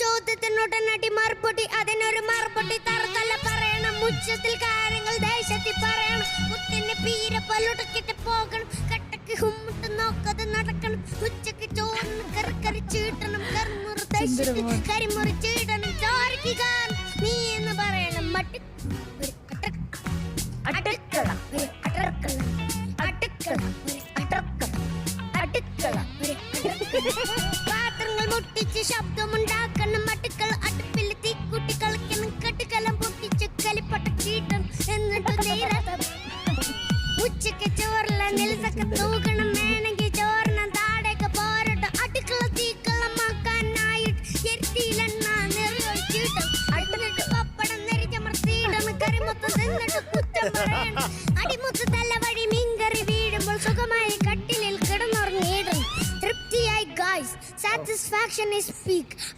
ചോദ്യത്തിനോടനടി മറുപടി അതിനൊരു മറുപടി തറുതല പറയണം ഉച്ചത്തിൽ കാര്യങ്ങൾ ദേശത്തിൽ പറയണം കുട്ടിനെ പീര പലുടക്കിട്ട് പോകണം കട്ടക്ക് ഹുമ്മിട്ട് നോക്കാതെ നടക്കണം ഉച്ചക്ക് ചോറിന് കറി ചീട്ടണം കർമുറി ദേശത്തിൽ കരിമുറി ചീടണം ചോരക്ക് കാരണം നീ എന്ന് പറയണം മട്ടി അടുക്കള അടുക്കള അടുക്കള അടുക്കള പാത്രങ്ങൾ മുട്ടിച്ച് ശബ്ദമുണ്ടാക്കണം അടുക്കള അടുപ്പിൽ തീക്കുട്ടി കളിക്കണം കട്ടുകലം പൊട്ടിച്ച് കലിപ്പട്ട ചീട്ടം എന്നിട്ട് ഉച്ചക്ക് ചോറില നെൽസൊക്കെ തൂക്കണം വേണമെങ്കിൽ ചോറിനം താടേക്ക് പോരട്ടോ അടുക്കള തീക്കളമാക്കാനായിട്ട് എരുത്തിയിലെണ്ണ നിറയൊഴിച്ചിട്ടും അടുത്തിട്ട് പപ്പടം നെരിച്ചമർത്തിയിടണം കറിമൊത്തം നിന്നിട്ട് കുറ്റം പറയണം അടിമുത്ത് തലവഴി മീൻകറി വീഴുമ്പോൾ സുഖമായി കട്ടിലിൽ കിടന്നുറങ്ങിയിടും തൃപ്തിയായി ഗായ്സ് സാറ്റിസ്ഫാക്ഷൻ is peak